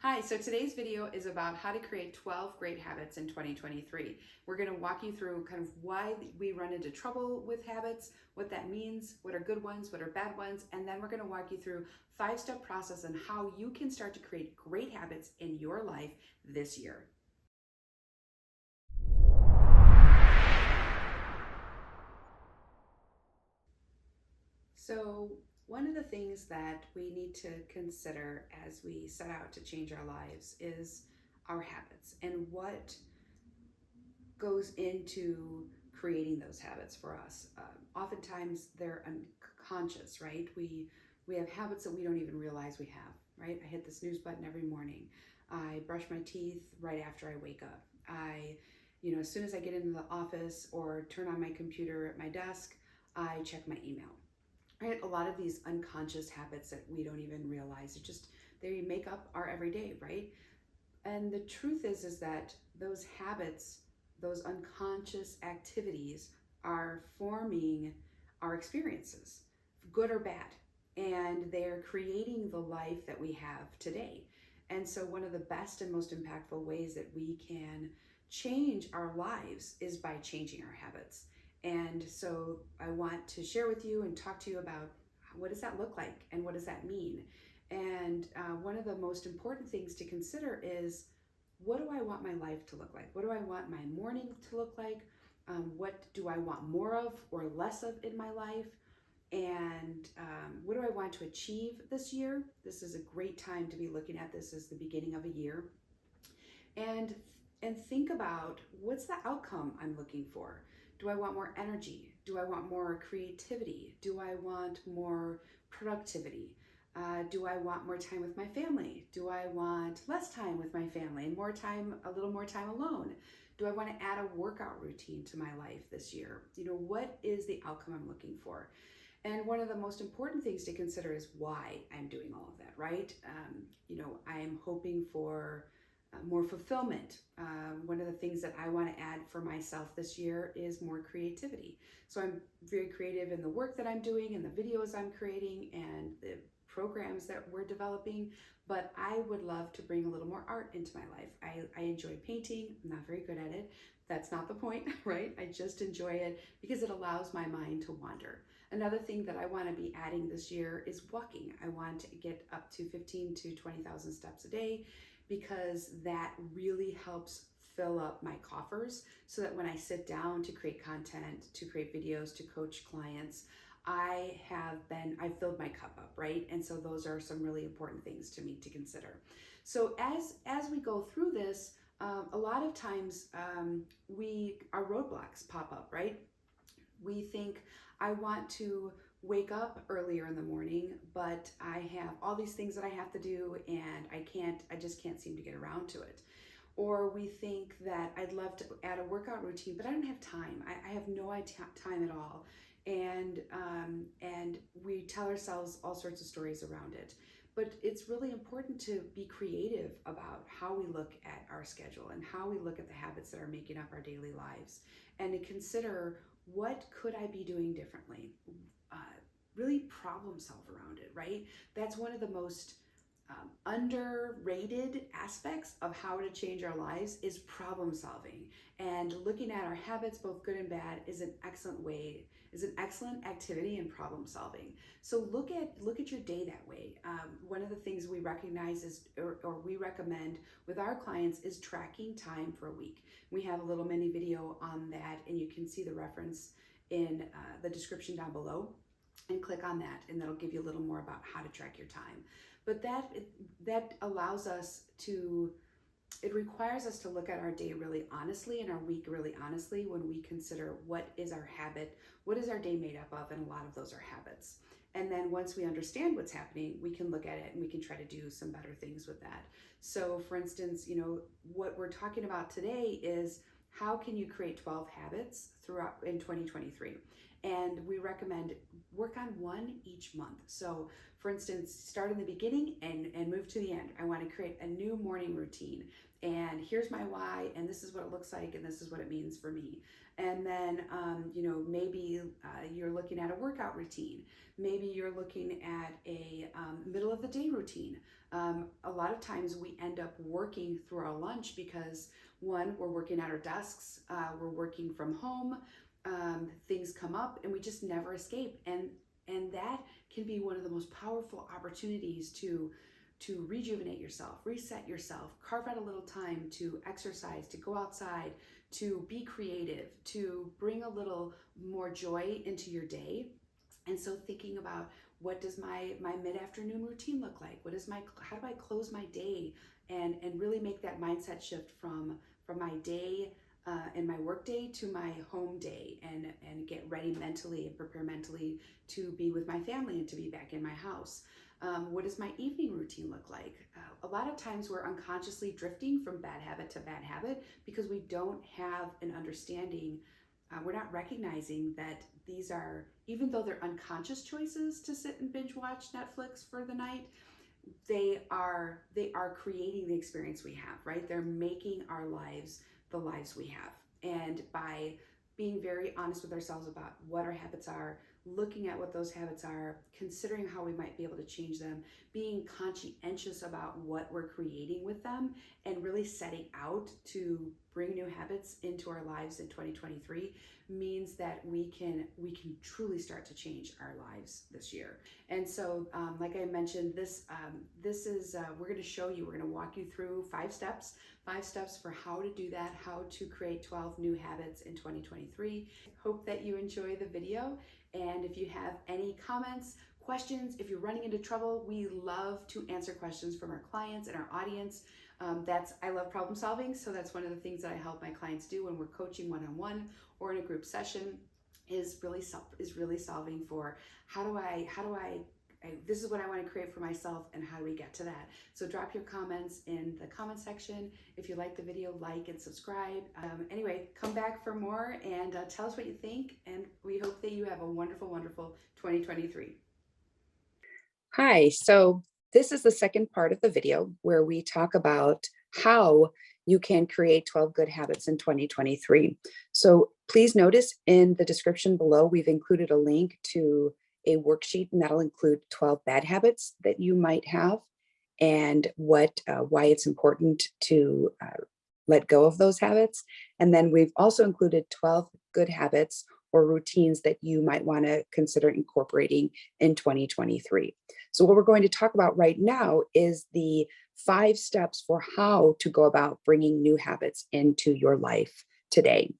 Hi, so today's video is about how to create 12 great habits in 2023. We're going to walk you through kind of why we run into trouble with habits, what that means, what are good ones, what are bad ones, and then we're going to walk you through 5-step process on how you can start to create great habits in your life this year. So, one of the things that we need to consider as we set out to change our lives is our habits and what goes into creating those habits for us. Oftentimes they're unconscious, right? We have habits that we don't even realize we have, right? I hit the snooze button every morning. I brush my teeth right after I wake up. As soon as I get into the office or turn on my computer at my desk, I check my email. Right? A lot of these unconscious habits that we don't even realize, they make up our everyday, right? And the truth is that those habits, those unconscious activities are forming our experiences, good or bad. And they're creating the life that we have today. And so one of the best and most impactful ways that we can change our lives is by changing our habits. And so I want to share with you and talk to you about what does that look like and what does that mean. And one of the most important things to consider is, what do I want my life to look like? What do I want my morning to look like? What do I want more of or less of in my life? And what do I want to achieve this year? This is a great time to be looking at this as the beginning of a year. And think about, what's the outcome I'm looking for? Do I want more energy? Do I want more creativity? Do I want more productivity? Do I want more time with my family? Do I want less time with my family and a little more time alone? Do I want to add a workout routine to my life this year? What is the outcome I'm looking for? And one of the most important things to consider is why I'm doing all of that, right? I'm hoping for more fulfillment. One of the things that I want to add for myself this year is more creativity. So I'm very creative in the work that I'm doing and the videos I'm creating and the programs that we're developing, but I would love to bring a little more art into my life. I enjoy painting. I'm not very good at it. That's not the point, right? I just enjoy it because it allows my mind to wander. Another thing that I want to be adding this year is walking. I want to get up to 15 to 20,000 steps a day because that really helps fill up my coffers so that when I sit down to create content, to create videos, to coach clients, I filled my cup up, right? And so those are some really important things to me to consider. So as we go through this, a lot of times our roadblocks pop up, right? We think, I want to wake up earlier in the morning, but I have all these things that I have to do and I just can't seem to get around to it. Or we think that I'd love to add a workout routine, but I don't have time. I have no time at all. And we tell ourselves all sorts of stories around it. But it's really important to be creative about how we look at our schedule and how we look at the habits that are making up our daily lives, and to consider, what could I be doing differently? Really problem solve around it, right? That's one of the most underrated aspects of how to change our lives is problem solving. And looking at our habits, both good and bad, is an excellent activity in problem solving. So look at your day that way. One of the things we recognize or we recommend with our clients is tracking time for a week. We have a little mini video on that, and you can see the reference in the description down below, and click on that, and that'll give you a little more about how to track your time. But that allows us to, it requires us to look at our day really honestly and our week really honestly when we consider, what is our habit, what is our day made up of, and a lot of those are habits. And then once we understand what's happening, we can look at it and we can try to do some better things with that. So for instance, what we're talking about today is, how can you create 12 habits throughout in 2023? And we recommend work on one each month. So for instance, start in the beginning and move to the end. I want to create a new morning routine. And here's my why, and this is what it looks like, and this is what it means for me. And then, maybe you're looking at a workout routine. Maybe you're looking at a middle of the day routine. A lot of times we end up working through our lunch because one, we're working at our desks, we're working from home, things come up, and we just never escape. And that can be one of the most powerful opportunities to rejuvenate yourself, reset yourself, carve out a little time to exercise, to go outside, to be creative, to bring a little more joy into your day. And so thinking about, what does my mid-afternoon routine look like? How do I close my day and really make that mindset shift from my day and my work day to my home day, and get ready mentally and prepare mentally to be with my family and to be back in my house. What does my evening routine look like? A lot of times we're unconsciously drifting from bad habit to bad habit because we don't have an understanding. We're not recognizing that these are, even though they're unconscious choices to sit and binge watch Netflix for the night, they are creating the experience we have, right? They're making our lives the lives we have. And by being very honest with ourselves about what our habits are, looking at what those habits are, considering how we might be able to change them, being conscientious about what we're creating with them, and really setting out to bring new habits into our lives in 2023 means that we can truly start to change our lives this year. And so, like I mentioned, this is we're going to show you. We're going to walk you through 5 steps for how to do that, how to create 12 new habits in 2023. Hope that you enjoy the video. And if you have any comments, questions, if you're running into trouble, we love to answer questions from our clients and our audience. I love problem solving, so that's one of the things that I help my clients do when we're coaching one-on-one or in a group session, is really solving for this is what I want to create for myself, and how do we get to that? So drop your comments in the comment section. If you like the video, like and subscribe. Anyway, come back for more and tell us what you think. And we hope that you have a wonderful, wonderful 2023. Hi, so this is the second part of the video where we talk about how you can create 12 good habits in 2023. So please notice in the description below, we've included a link to a worksheet, and that'll include 12 bad habits that you might have, and why it's important to let go of those habits. And then we've also included 12 good habits or routines that you might want to consider incorporating in 2023. So what we're going to talk about right now is the 5 steps for how to go about bringing new habits into your life today.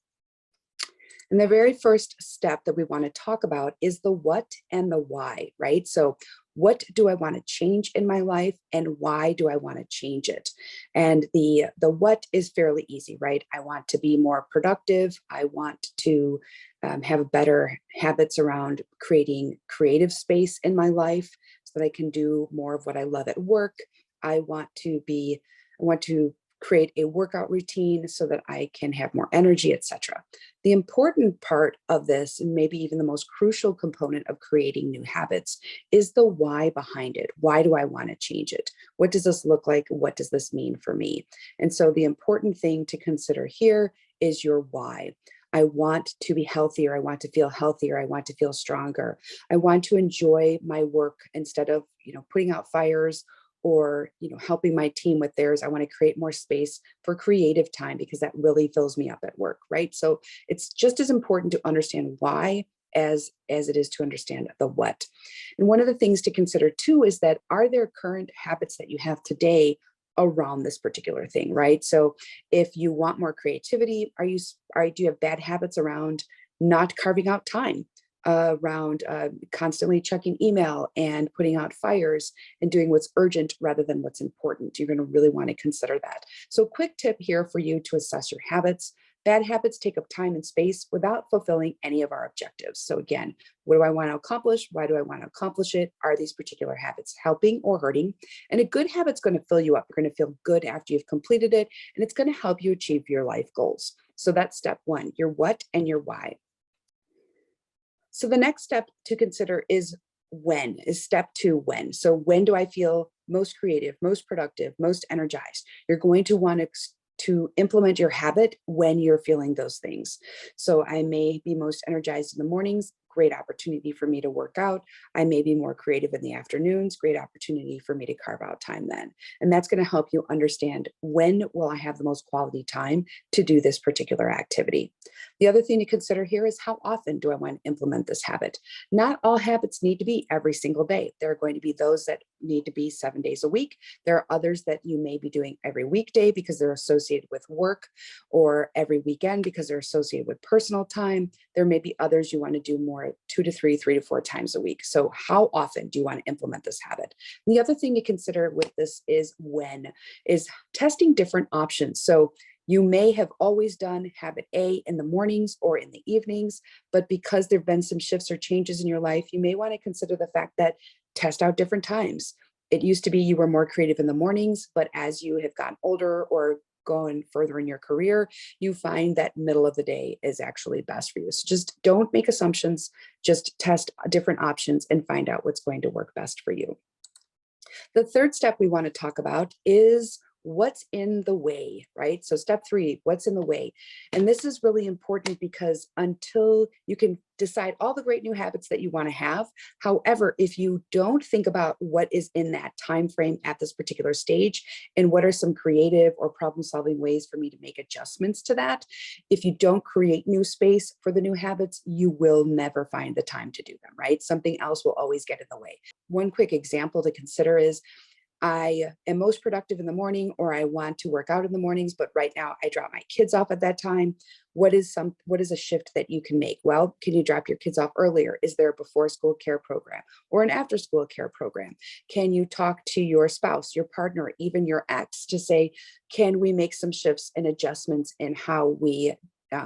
And the very first step that we want to talk about is the what and the why, right? So what do I want to change in my life, and why do I want to change it? And the what is fairly easy, right? I want to be more productive. I want to have better habits around creating creative space in my life so that I can do more of what I love at work. I want to create a workout routine so that I can have more energy, etc. The important part of this, and maybe even the most crucial component of creating new habits, is the why behind it. Why do I want to change it? What does this look like? What does this mean for me? And so the important thing to consider here is your why. I want to be healthier. I want to feel healthier. I want to feel stronger. I want to enjoy my work instead of, putting out fires or, helping my team with theirs. I want to create more space for creative time because that really fills me up at work, right? So it's just as important to understand why as it is to understand the what. And one of the things to consider too is that, are there current habits that you have today around this particular thing, right? So if you want more creativity, do you have bad habits around not carving out time, around constantly checking email and putting out fires and doing what's urgent rather than what's important? You're going to really want to consider that. So quick tip here for you to assess your habits. Bad habits take up time and space without fulfilling any of our objectives. So again, what do I want to accomplish? Why do I want to accomplish it? Are these particular habits helping or hurting? And a good habit's going to fill you up. You're going to feel good after you've completed it, and it's going to help you achieve your life goals. So that's step one, your what and your why. So the next step to consider is step two, when. So when do I feel most creative, most productive, most energized? You're going to want to implement your habit when you're feeling those things. So I may be most energized in the mornings, great opportunity for me to work out. I may be more creative in the afternoons, great opportunity for me to carve out time then. And that's going to help you understand, when will I have the most quality time to do this particular activity. The other thing to consider here is, how often do I want to implement this habit? Not all habits need to be every single day. There are going to be those that need to be 7 days a week. There are others that you may be doing every weekday because they're associated with work, or every weekend because they're associated with personal time. There may be others you want to do more 2 to 3, 3 to 4 times a week. So how often do you want to implement this habit? And the other thing to consider with this is testing different options. So you may have always done habit A in the mornings or in the evenings, but because there've been some shifts or changes in your life, you may want to consider the fact that test out different times. It used to be you were more creative in the mornings, but as you have gotten older or going further in your career, you find that middle of the day is actually best for you. So just don't make assumptions, just test different options and find out what's going to work best for you. The third step we want to talk about is what's in the way, right? So step three, what's in the way? And this is really important because until you can decide all the great new habits that you want to have, however, if you don't think about what is in that time frame at this particular stage, and what are some creative or problem solving ways for me to make adjustments to that, if you don't create new space for the new habits, you will never find the time to do them, right? Something else will always get in the way. One quick example to consider is, I am most productive in the morning, or I want to work out in the mornings, but right now I drop my kids off at that time. What is a shift that you can make? Well, can you drop your kids off earlier? Is there a before school care program or an after school care program? Can you talk to your spouse, your partner, even your ex to say, can we make some shifts and adjustments in how we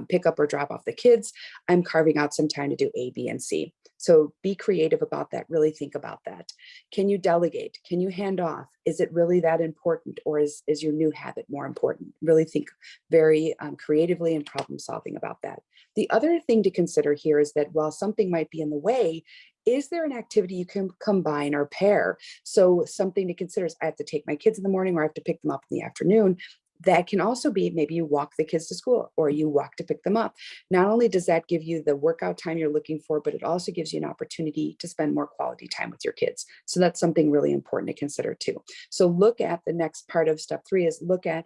pick up or drop off the kids? I'm carving out some time to do A, B, and C. So be creative about that. Really think about that. Can you delegate? Can you hand off? Is it really that important, or is your new habit more important? Really think very creatively and problem solving about that. The other thing to consider here is that while something might be in the way, is there an activity you can combine or pair? So something to consider is, I have to take my kids in the morning, or I have to pick them up in the afternoon. That can also be, maybe you walk the kids to school or you walk to pick them up. Not only does that give you the workout time you're looking for, but it also gives you an opportunity to spend more quality time with your kids. So that's something really important to consider too. So look at the next part of step three is, look at,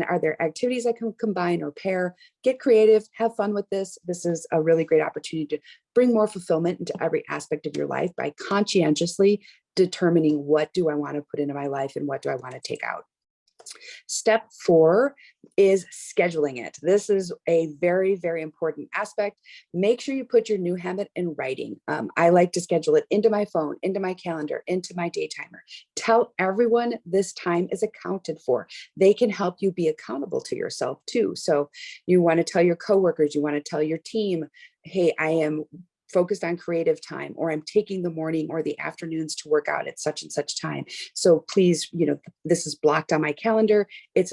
are there activities I can combine or pair? Get creative, have fun with this. This is a really great opportunity to bring more fulfillment into every aspect of your life by conscientiously determining, what do I want to put into my life and what do I want to take out. Step four is scheduling it. This is a very, very important aspect. Make sure you put your new habit in writing. I like to schedule it into my phone, into my calendar, into my day timer. Tell everyone this time is accounted for. They can help you be accountable to yourself too. So you want to tell your coworkers, you want to tell your team, hey, I am focused on creative time, or I'm taking the morning or the afternoons to work out at such and such time. So please, this is blocked on my calendar. It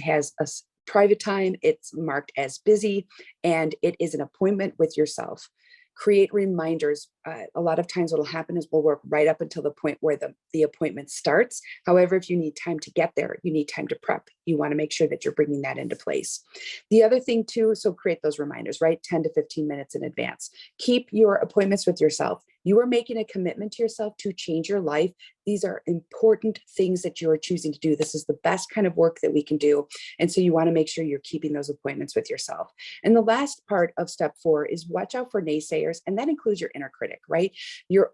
has a private time. It's marked as busy, and it is an appointment with yourself. Create reminders. A lot of times what will happen is we'll work right up until the point where the appointment starts. However, if you need time to get there, you need time to prep. You want to make sure that you're bringing that into place. The other thing too, so create those reminders, right? 10 to 15 minutes in advance. Keep your appointments with yourself. You are making a commitment to yourself to change your life. These are important things that you are choosing to do. This is the best kind of work that we can do. And so you want to make sure you're keeping those appointments with yourself. And the last part of step four is watch out for naysayers. And that includes your inner critic, right?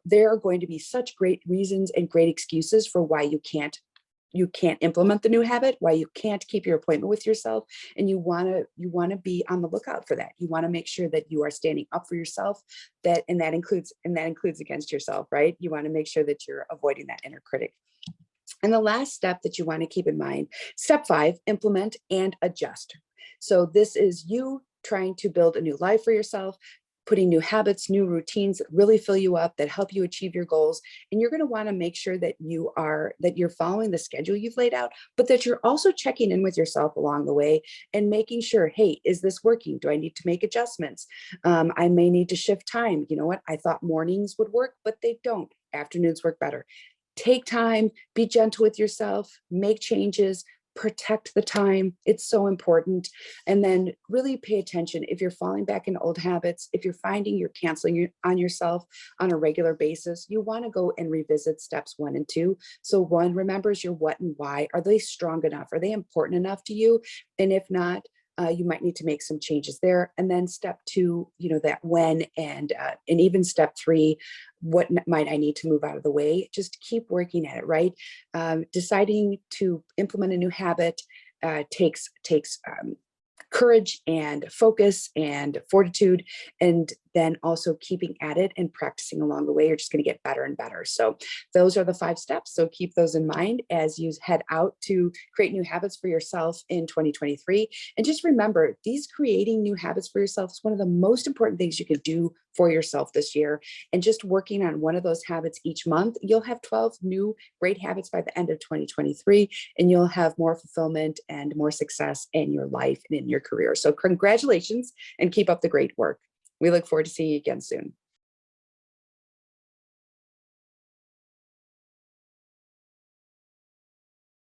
There are going to be such great reasons and great excuses for why you can't implement the new habit, why you can't keep your appointment with yourself. And you want to be on the lookout for that. You want to make sure that you are standing up for yourself, that includes against yourself, right? You want to make sure that you're avoiding that inner critic. And the last step that you want to keep in mind, step 5, implement and adjust. So this is you trying to build a new life for yourself. putting new habits, new routines that really fill you up, that help you achieve your goals. And you're going to want to make sure that you're following the schedule you've laid out, but that you're also checking in with yourself along the way and making sure, hey, is this working? Do I need to make adjustments? I may need to shift time. You know what? I thought mornings would work, but they don't. Afternoons work better. Take time, be gentle with yourself, make changes, protect the time. It's so important. And then really pay attention if you're falling back into old habits, if you're finding you're canceling on yourself on a regular basis, you want to go and revisit steps 1 and 2. So 1 remembers your what and why. Are they strong enough? Are they important enough to you? And if not, you might need to make some changes there. And then step 2, that when, and even step 3, what might I need to move out of the way? Just keep working at it, right? Deciding to implement a new habit takes courage and focus and fortitude, and then also keeping at it and practicing along the way. You're just going to get better and better. So those are the 5 steps. So keep those in mind as you head out to create new habits for yourself in 2023. And just remember, these creating new habits for yourself is one of the most important things you can do for yourself this year. And just working on one of those habits each month, you'll have 12 new great habits by the end of 2023, and you'll have more fulfillment and more success in your life and in your career. So congratulations, and keep up the great work. We look forward to seeing you again soon.